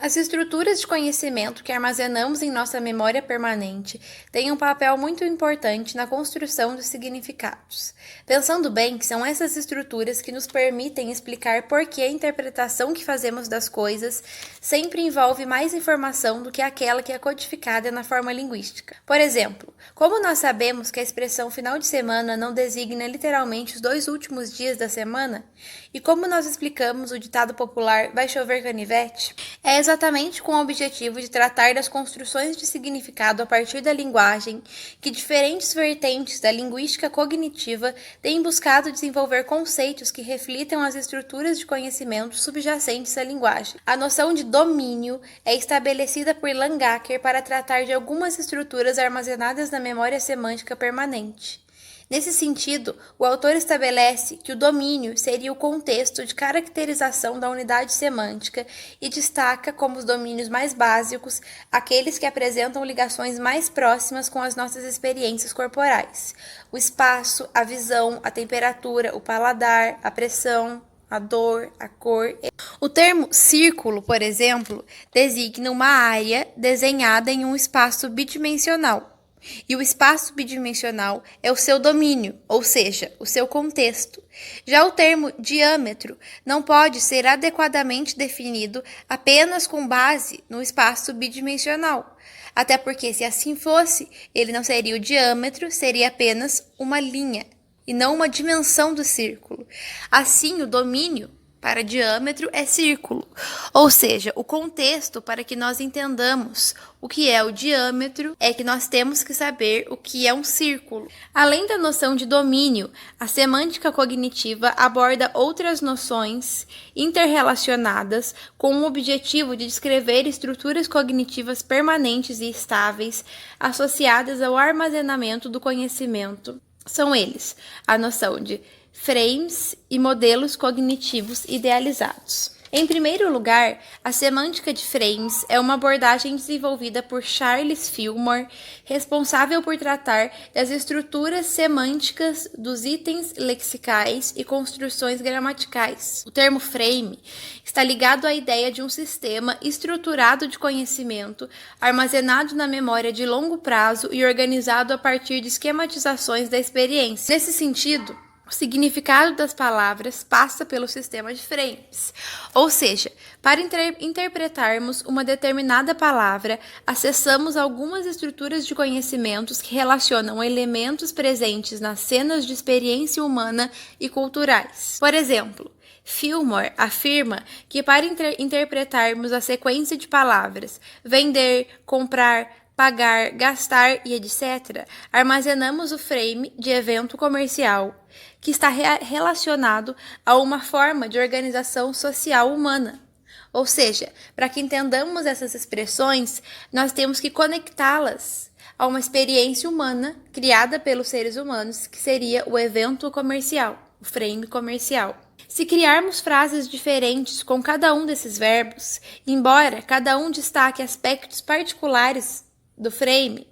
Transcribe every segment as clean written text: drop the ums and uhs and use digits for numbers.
As estruturas de conhecimento que armazenamos em nossa memória permanente têm um papel muito importante na construção dos significados. Pensando bem, são essas estruturas que nos permitem explicar por que a interpretação que fazemos das coisas sempre envolve mais informação do que aquela que é codificada na forma linguística. Por exemplo, como nós sabemos que a expressão final de semana não designa literalmente os 2 últimos dias da semana? E como nós explicamos o ditado popular "vai chover canivete"? É exatamente com o objetivo de tratar das construções de significado a partir da linguagem que diferentes vertentes da linguística cognitiva têm buscado desenvolver conceitos que reflitam as estruturas de conhecimento subjacentes à linguagem. A noção de domínio é estabelecida por Langacker para tratar de algumas estruturas armazenadas na memória semântica permanente. Nesse sentido, o autor estabelece que o domínio seria o contexto de caracterização da unidade semântica e destaca como os domínios mais básicos aqueles que apresentam ligações mais próximas com as nossas experiências corporais: o espaço, a visão, a temperatura, o paladar, a pressão, a dor, a cor. O termo círculo, por exemplo, designa uma área desenhada em um espaço bidimensional. E o espaço bidimensional é o seu domínio, ou seja, o seu contexto. Já o termo diâmetro não pode ser adequadamente definido apenas com base no espaço bidimensional. Até porque, se assim fosse, ele não seria o diâmetro, seria apenas uma linha, e não uma dimensão do círculo. Assim, o domínio para diâmetro é círculo, ou seja, o contexto para que nós entendamos o que é o diâmetro é que nós temos que saber o que é um círculo. Além da noção de domínio, a semântica cognitiva aborda outras noções interrelacionadas com o objetivo de descrever estruturas cognitivas permanentes e estáveis associadas ao armazenamento do conhecimento. São eles a noção de frames e modelos cognitivos idealizados. Em primeiro lugar, a semântica de frames é uma abordagem desenvolvida por Charles Fillmore, responsável por tratar das estruturas semânticas dos itens lexicais e construções gramaticais. O termo frame está ligado à ideia de um sistema estruturado de conhecimento, armazenado na memória de longo prazo e organizado a partir de esquematizações da experiência. Nesse sentido, o significado das palavras passa pelo sistema de frames, ou seja, para interpretarmos uma determinada palavra, acessamos algumas estruturas de conhecimentos que relacionam elementos presentes nas cenas de experiência humana e culturais. Por exemplo, Fillmore afirma que para interpretarmos a sequência de palavras vender, comprar, pagar, gastar e etc., armazenamos o frame de evento comercial, que está relacionado a uma forma de organização social humana. Ou seja, para que entendamos essas expressões, nós temos que conectá-las a uma experiência humana criada pelos seres humanos, que seria o evento comercial, o frame comercial. Se criarmos frases diferentes com cada um desses verbos, embora cada um destaque aspectos particulares do frame,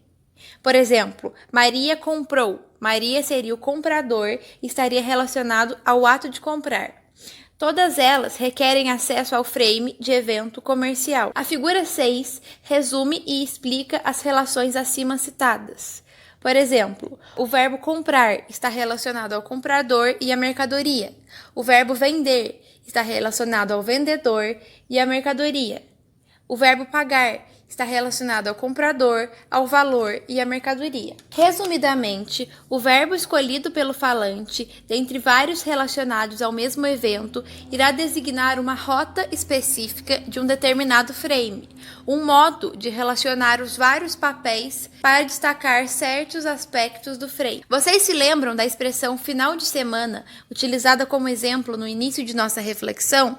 por exemplo, Maria comprou. Maria seria o comprador e estaria relacionado ao ato de comprar. Todas elas requerem acesso ao frame de evento comercial. A figura 6 resume e explica as relações acima citadas. Por exemplo, o verbo comprar está relacionado ao comprador e à mercadoria. O verbo vender está relacionado ao vendedor e à mercadoria. O verbo pagar está relacionado ao comprador, ao valor e à mercadoria. Resumidamente, o verbo escolhido pelo falante, dentre vários relacionados ao mesmo evento, irá designar uma rota específica de um determinado frame, um modo de relacionar os vários papéis para destacar certos aspectos do frame. Vocês se lembram da expressão final de semana, utilizada como exemplo no início de nossa reflexão?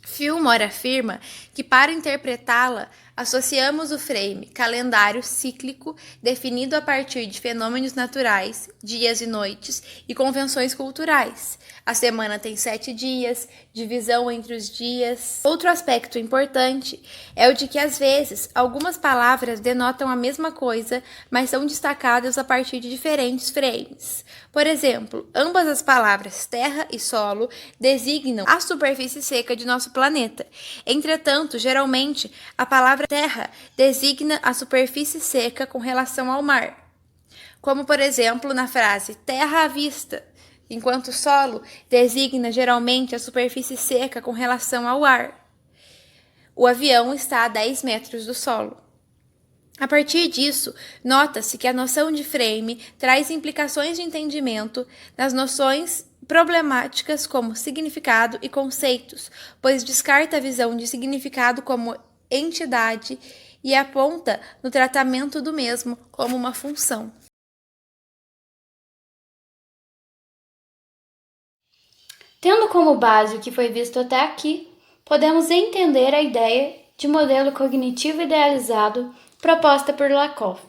Fillmore afirma que, para interpretá-la, Associamos o frame calendário cíclico, definido a partir de fenômenos naturais, dias e noites, e convenções culturais. A semana tem 7 dias, divisão entre os dias. Outro aspecto importante é o de que, às vezes, algumas palavras denotam a mesma coisa, mas são destacadas a partir de diferentes frames. Por exemplo, ambas as palavras terra e solo designam a superfície seca de nosso planeta. Entretanto, geralmente, a palavra terra designa a superfície seca com relação ao mar, como por exemplo na frase terra à vista, enquanto solo designa geralmente a superfície seca com relação ao ar. O avião está a 10 metros do solo. A partir disso, nota-se que a noção de frame traz implicações de entendimento nas noções problemáticas como significado e conceitos, pois descarta a visão de significado como entidade e aponta no tratamento do mesmo como uma função. Tendo como base o que foi visto até aqui, podemos entender a ideia de modelo cognitivo idealizado proposta por Lakoff.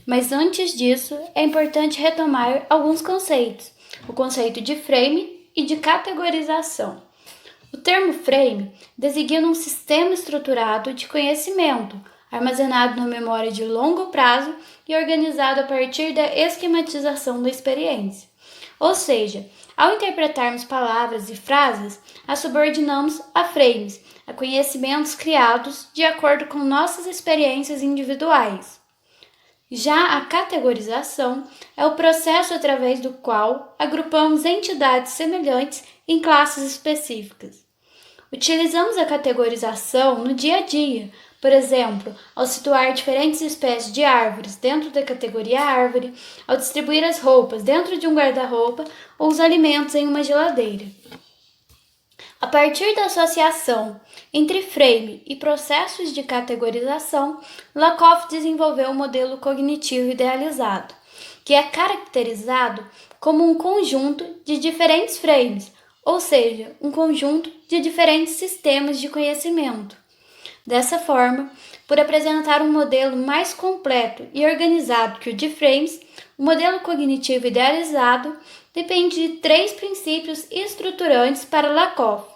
Mas antes disso, é importante retomar alguns conceitos, o conceito de frame e de categorização. O termo frame designa um sistema estruturado de conhecimento, armazenado na memória de longo prazo e organizado a partir da esquematização da experiência. Ou seja, ao interpretarmos palavras e frases, as subordinamos a frames, a conhecimentos criados de acordo com nossas experiências individuais. Já a categorização é o processo através do qual agrupamos entidades semelhantes em classes específicas. Utilizamos a categorização no dia a dia, por exemplo, ao situar diferentes espécies de árvores dentro da categoria árvore, ao distribuir as roupas dentro de um guarda-roupa ou os alimentos em uma geladeira. A partir da associação entre frame e processos de categorização, Lakoff desenvolveu o modelo cognitivo idealizado, que é caracterizado como um conjunto de diferentes frames, ou seja, um conjunto de diferentes sistemas de conhecimento. Dessa forma, por apresentar um modelo mais completo e organizado que o de frames, o modelo cognitivo idealizado depende de 3 princípios estruturantes para Lakoff: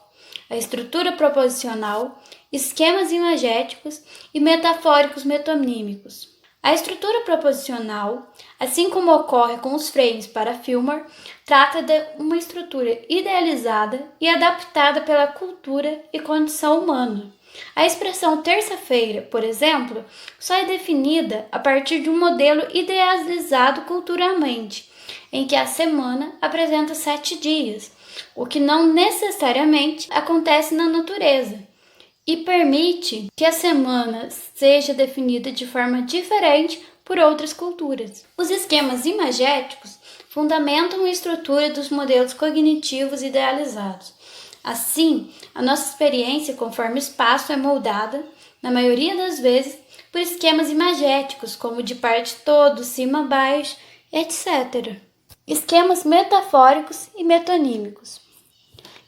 a estrutura proposicional, esquemas imagéticos e metafóricos metonímicos. A estrutura proposicional, assim como ocorre com os frames para Fillmore, trata de uma estrutura idealizada e adaptada pela cultura e condição humana. A expressão terça-feira, por exemplo, só é definida a partir de um modelo idealizado culturalmente, em que a semana apresenta 7 dias, o que não necessariamente acontece na natureza, e permite que a semana seja definida de forma diferente por outras culturas. Os esquemas imagéticos fundamentam a estrutura dos modelos cognitivos idealizados. Assim, a nossa experiência conforme o espaço é moldada, na maioria das vezes, por esquemas imagéticos, como de parte todo, cima, baixo, etc. Esquemas metafóricos e metonímicos.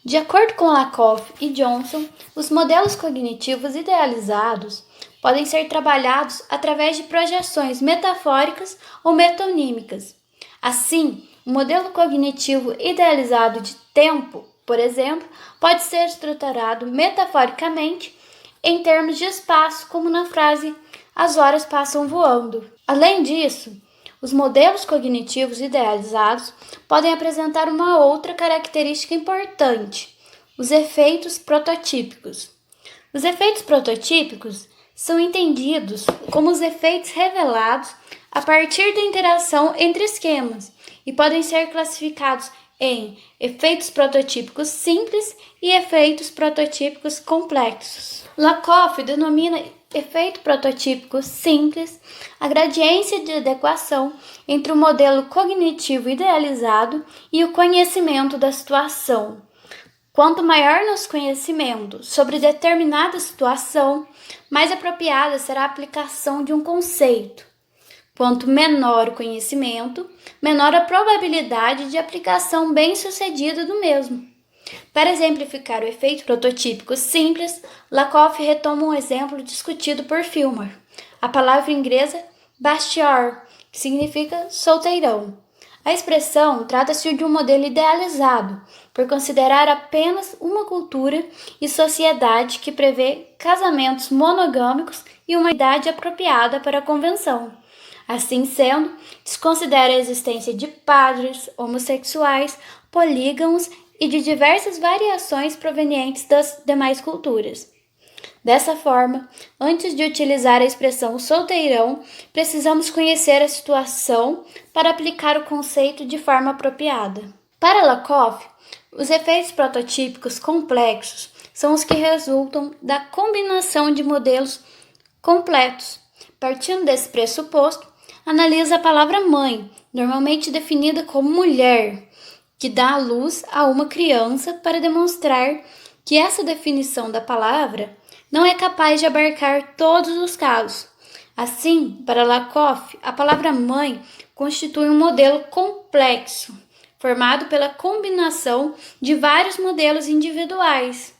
De acordo com Lakoff e Johnson, os modelos cognitivos idealizados podem ser trabalhados através de projeções metafóricas ou metonímicas. Assim, o modelo cognitivo idealizado de tempo, por exemplo, pode ser estruturado metaforicamente em termos de espaço, como na frase "as horas passam voando". Além disso, os modelos cognitivos idealizados podem apresentar uma outra característica importante: os efeitos prototípicos. Os efeitos prototípicos são entendidos como os efeitos revelados a partir da interação entre esquemas e podem ser classificados em efeitos prototípicos simples e efeitos prototípicos complexos. Lakoff denomina efeito prototípico simples a gradiência de adequação entre o modelo cognitivo idealizado e o conhecimento da situação. Quanto maior nosso conhecimento sobre determinada situação, mais apropriada será a aplicação de um conceito. Quanto menor o conhecimento, menor a probabilidade de aplicação bem-sucedida do mesmo. Para exemplificar o efeito prototípico simples, Lakoff retoma um exemplo discutido por Filmer, a palavra inglesa bachelor, que significa solteirão. A expressão trata-se de um modelo idealizado, por considerar apenas uma cultura e sociedade que prevê casamentos monogâmicos e uma idade apropriada para a convenção. Assim sendo, desconsidera a existência de padres, homossexuais, polígamos e de diversas variações provenientes das demais culturas. Dessa forma, antes de utilizar a expressão solteirão, precisamos conhecer a situação para aplicar o conceito de forma apropriada. Para Lakoff, os efeitos prototípicos complexos são os que resultam da combinação de modelos completos. Partindo desse pressuposto, analisa a palavra mãe, normalmente definida como mulher, que dá à luz a uma criança, para demonstrar que essa definição da palavra não é capaz de abarcar todos os casos. Assim, para Lakoff, a palavra mãe constitui um modelo complexo, formado pela combinação de vários modelos individuais.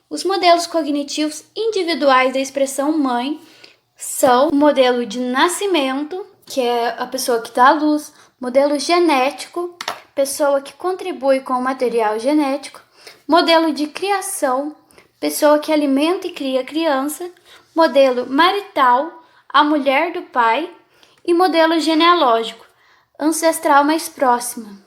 Os modelos cognitivos individuais da expressão mãe são o modelo de nascimento, que é a pessoa que dá à luz, modelo genético, pessoa que contribui com o material genético, modelo de criação, pessoa que alimenta e cria a criança, modelo marital, a mulher do pai, e modelo genealógico, ancestral mais próxima.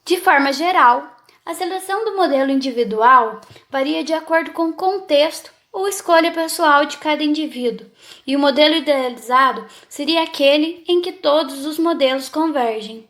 De forma geral, a seleção do modelo individual varia de acordo com o contexto ou escolha pessoal de cada indivíduo, e o modelo idealizado seria aquele em que todos os modelos convergem.